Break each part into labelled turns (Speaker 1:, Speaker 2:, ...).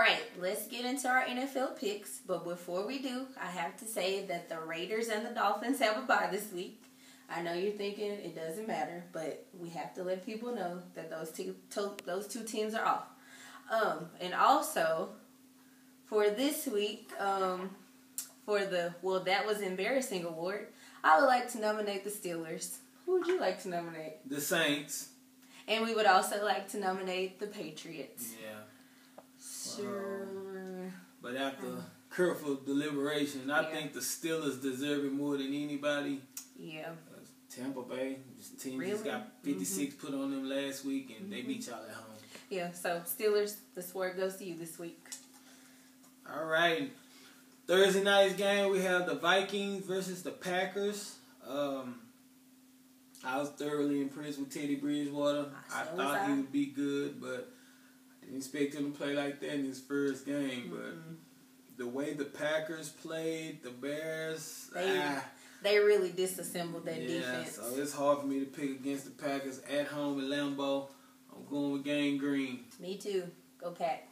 Speaker 1: right, let's get into our NFL picks. But before we do, I have to say that the Raiders and the Dolphins have a bye this week. I know you're thinking it doesn't matter, but we have to let people know that those two teams are off. And also, for this week, for the That Was Embarrassing award, I would like to nominate the Steelers. Who would you like to nominate?
Speaker 2: The Saints.
Speaker 1: And we would also like to nominate the Patriots.
Speaker 2: Yeah.
Speaker 1: Sure.
Speaker 2: But after careful deliberation, I think the Steelers deserve it more than anybody.
Speaker 1: Yeah.
Speaker 2: Tampa Bay, this team just got 56 put on them last week, and they beat y'all at home.
Speaker 1: Yeah, so Steelers, the sword goes to you this week.
Speaker 2: All right. Thursday night's game, we have the Vikings versus the Packers. I was thoroughly impressed with Teddy Bridgewater. I thought he would be good, but I didn't expect him to play like that in his first game. But the way the Packers played, the Bears,
Speaker 1: they really disassembled that defense.
Speaker 2: So it's hard for me to pick against the Packers at home at Lambeau. I'm going with Gang Green.
Speaker 1: Me too. Go Pack.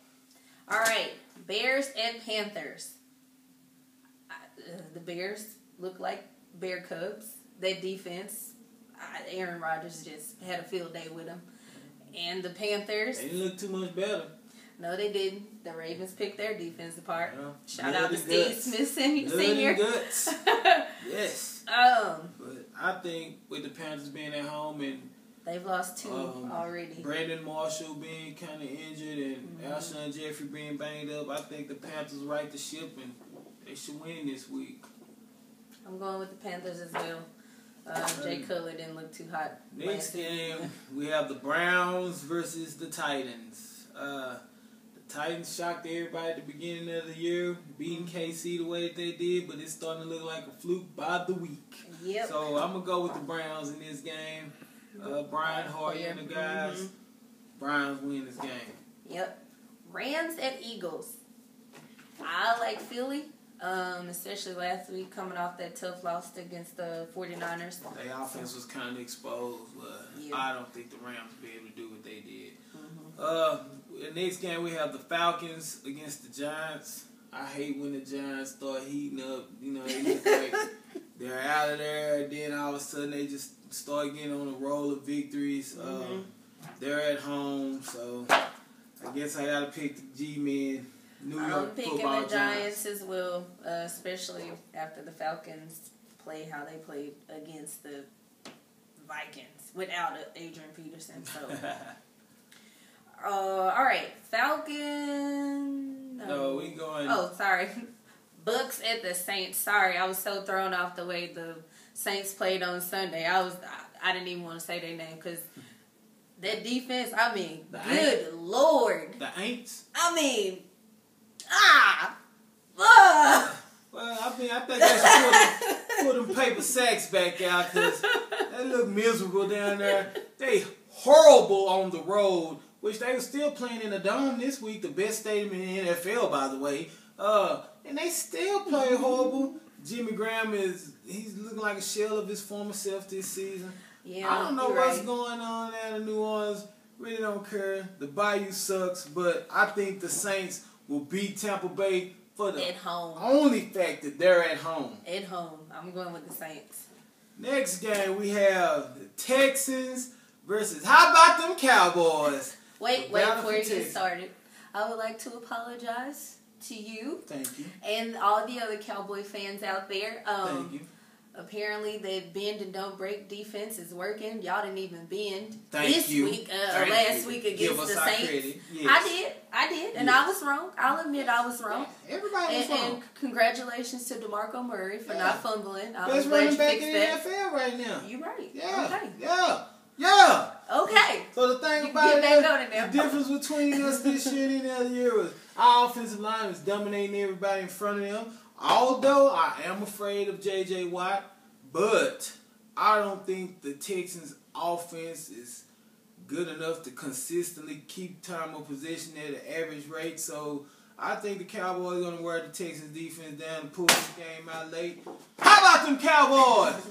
Speaker 1: All right, Bears and Panthers. The Bears look like Bear Cubs. Their defense, Aaron Rodgers just had a field day with them. And the Panthers.
Speaker 2: They didn't look too much better.
Speaker 1: No, they didn't. The Ravens picked their defense apart.
Speaker 2: Yeah.
Speaker 1: Shout out to Steve Smith Sr.
Speaker 2: Guts. Yes. But I think with the Panthers being at home and
Speaker 1: they've lost two already.
Speaker 2: Brandon Marshall being kind of injured and Alshon Jeffrey being banged up, I think the Panthers right the ship and they should win this week.
Speaker 1: I'm going with the Panthers as well. Jay Cutler didn't look too hot.
Speaker 2: Next game, we have the Browns versus the Titans. The Titans shocked everybody at the beginning of the year, beating KC the way that they did, but it's starting to look like a fluke by the week.
Speaker 1: Yep.
Speaker 2: So I'm going to go with the Browns in this game. Brian Hoyer and the guys. Browns win this game.
Speaker 1: Yep. Rams and Eagles. I like Philly. Especially last week, coming off that tough loss against the 49ers.
Speaker 2: Their offense was kind of exposed, but I don't think the Rams will be able to do what they did. The next game, we have the Falcons against the Giants. I hate when the Giants start heating up. You know, they look like they're out of there, and then all of a sudden they just start getting on a roll of victories. They're at home, so I guess I got to pick the G-Men.
Speaker 1: I'm picking the Giants as well, especially after the Falcons play how they played against the Vikings without Adrian Peterson. So, all right, Falcon.
Speaker 2: No, we going.
Speaker 1: Oh, sorry, Bucks at the Saints. Sorry, I was so thrown off the way the Saints played on Sunday. I didn't even want to say their name because that defense. I mean, good Lord.
Speaker 2: The Aints.
Speaker 1: I mean.
Speaker 2: Well, I think they should put them paper sacks back out because they look miserable down there. They horrible on the road, which they were still playing in the Dome this week, the best stadium in the NFL, by the way. And they still play horrible. Jimmy Graham he's looking like a shell of his former self this season.
Speaker 1: Yeah,
Speaker 2: I don't know what's going on out in New Orleans. Really don't care. The Bayou sucks, but I think the Saints will beat Tampa Bay for the only fact that they're at home.
Speaker 1: At home. I'm going with the Saints.
Speaker 2: Next game, we have the Texans versus, how about them Cowboys?
Speaker 1: Wait, before you get started. I would like to apologize to you.
Speaker 2: Thank you.
Speaker 1: And all the other Cowboy fans out there.
Speaker 2: Thank you.
Speaker 1: Apparently, the bend and don't break defense is working. Y'all didn't even bend
Speaker 2: last
Speaker 1: week against the Saints.
Speaker 2: Yes.
Speaker 1: I did, and I was wrong. I'll admit I was wrong.
Speaker 2: Everybody was wrong.
Speaker 1: And congratulations to DeMarco Murray for not fumbling.
Speaker 2: Best running back in the NFL right now.
Speaker 1: You're right.
Speaker 2: Yeah.
Speaker 1: Okay.
Speaker 2: Yeah.
Speaker 1: Okay.
Speaker 2: So the thing about it, the difference between us this year and the other year was our offensive line was dominating everybody in front of them. Although I am afraid of J.J. Watt, but I don't think the Texans' offense is good enough to consistently keep time of possession at an average rate. So I think the Cowboys are going to wear the Texans' defense down and pull this game out late. How about them Cowboys?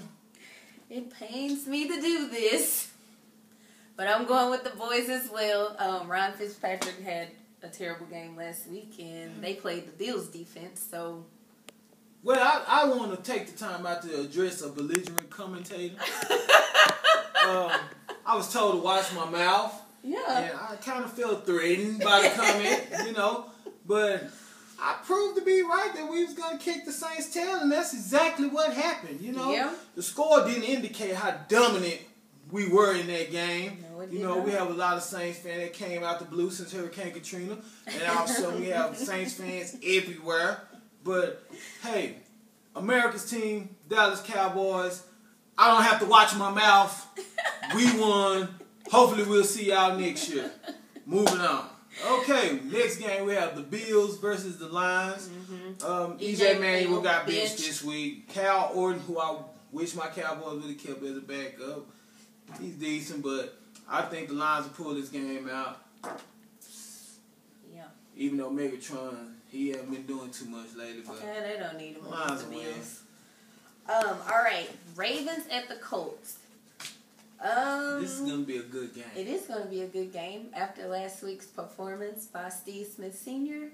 Speaker 1: It pains me to do this, but I'm going with the boys as well. Ryan Fitzpatrick had a terrible game last week, and they played the Bills defense, so...
Speaker 2: Well, I want to take the time out to address a belligerent commentator. I was told to watch my mouth.
Speaker 1: Yeah.
Speaker 2: And I kind of felt threatened by the comment, But I proved to be right that we was going to kick the Saints' tail, and that's exactly what happened,
Speaker 1: Yeah.
Speaker 2: The score didn't indicate how dominant we were in that game.
Speaker 1: No, it did not.
Speaker 2: We have a lot of Saints fans that came out the blue since Hurricane Katrina, and also we have Saints fans everywhere. But, hey, America's team, Dallas Cowboys, I don't have to watch my mouth. We won. Hopefully we'll see y'all next year. Moving on. Okay, next game we have the Bills versus the Lions. EJ Manuel got benched this week. Cal Orton, who I wish my Cowboys would have kept as a backup. He's decent, but I think the Lions will pull this game out.
Speaker 1: Yeah.
Speaker 2: Even though Megatron, he hasn't been doing too much lately. But
Speaker 1: yeah, they don't need him.
Speaker 2: Lions
Speaker 1: The
Speaker 2: win.
Speaker 1: Bills. All right, Ravens at the Colts.
Speaker 2: This is going to be a good game.
Speaker 1: It is going to be a good game. After last week's performance by Steve Smith Sr.,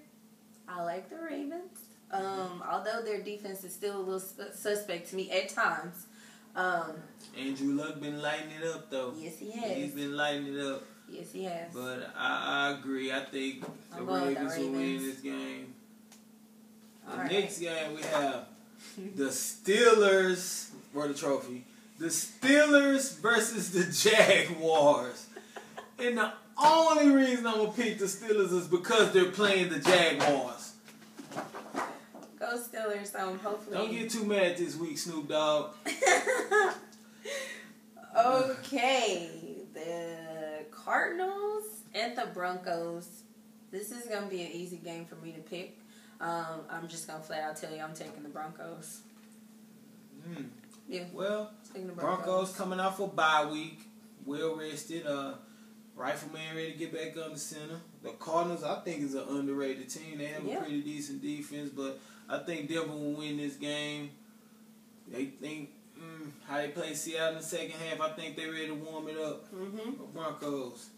Speaker 1: I like the Ravens. Although their defense is still a little suspect to me at times.
Speaker 2: Andrew Luck been lighting it up, though.
Speaker 1: Yes, he has.
Speaker 2: He's been lighting it up.
Speaker 1: Yes, he has.
Speaker 2: But I agree. I think the Ravens will win this game. The next game we have the Steelers for the trophy. The Steelers versus the Jaguars. And the only reason I'm going to pick the Steelers is because they're playing the Jaguars.
Speaker 1: Go Steelers, hopefully.
Speaker 2: Don't get too mad this week, Snoop Dogg.
Speaker 1: Okay. The Cardinals and the Broncos. This is going to be an easy game for me to pick. I'm just going to flat out tell you I'm taking the Broncos. Yeah.
Speaker 2: Well, Broncos coming out for bye week. Well rested. Rifleman ready to get back under center. The Cardinals, I think, is an underrated team. They have a pretty decent defense, but I think Denver will win this game. They think how they play Seattle in the second half, I think they're ready to warm it up. The Broncos.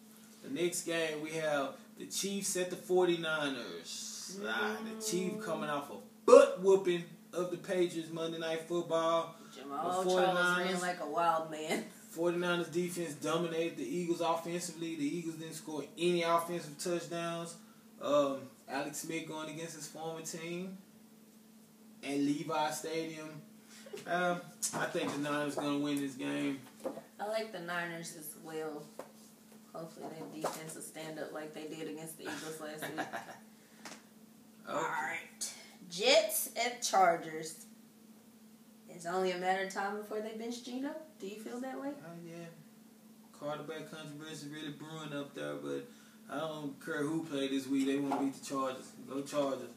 Speaker 2: The next game, we have the Chiefs at the 49ers. The Chiefs coming off a butt whooping of the Patriots Monday Night Football.
Speaker 1: Jamal Charles ran like a wild man.
Speaker 2: 49ers defense dominated the Eagles offensively. The Eagles didn't score any offensive touchdowns. Alex Smith going against his former team at Levi Stadium. I think the Niners going to win this game.
Speaker 1: I like the Niners as well. Hopefully their defense will stand up like they did against the Eagles last week. All right. Jets at Chargers. It's only a matter of time before they bench Geno. Do you feel that way?
Speaker 2: Yeah. Quarterback controversy really brewing up there, but I don't care who played this week. They won't beat the Chargers. Go Chargers.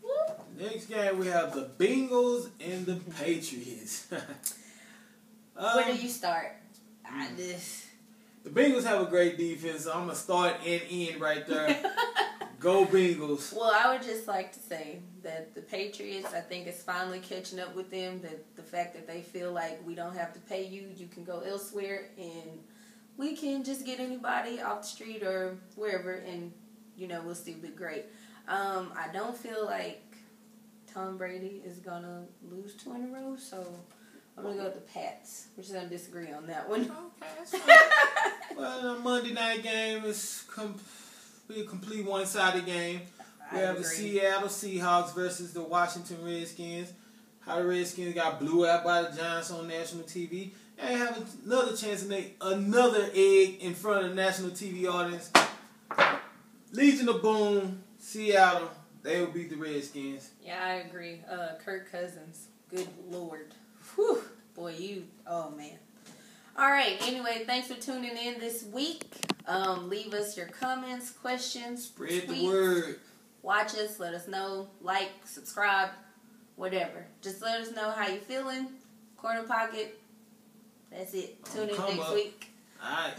Speaker 1: Woo.
Speaker 2: Next game, we have the Bengals and the Patriots.
Speaker 1: Where do you start?
Speaker 2: The Bengals have a great defense, so I'm going to start and end right there. Go Bengals.
Speaker 1: Well, I would just like to say that the Patriots, I think, is finally catching up with them. That the fact that they feel like we don't have to pay you, you can go elsewhere, and we can just get anybody off the street or wherever, and we'll still be great. I don't feel like Tom Brady is gonna lose 2 in a row, so I'm gonna go with the Pats. We're just gonna disagree on that one.
Speaker 2: Okay, that's fine. Well, the Monday night game is a complete one-sided game. We have the Seattle Seahawks versus the Washington Redskins. How the Redskins got blew out by the Giants on national TV. And have another chance to make another egg in front of the national TV audience. Legion of Boom, Seattle, they will beat the Redskins.
Speaker 1: Yeah, I agree. Kirk Cousins, good Lord. Whew. Boy, oh man. All right, anyway, thanks for tuning in this week. Leave us your comments, questions,
Speaker 2: Spread
Speaker 1: tweets.
Speaker 2: the word.
Speaker 1: Watch us, let us know, like, subscribe, whatever. Just let us know how you feeling. Corner Pocket. That's it. Tune in next week.
Speaker 2: All right.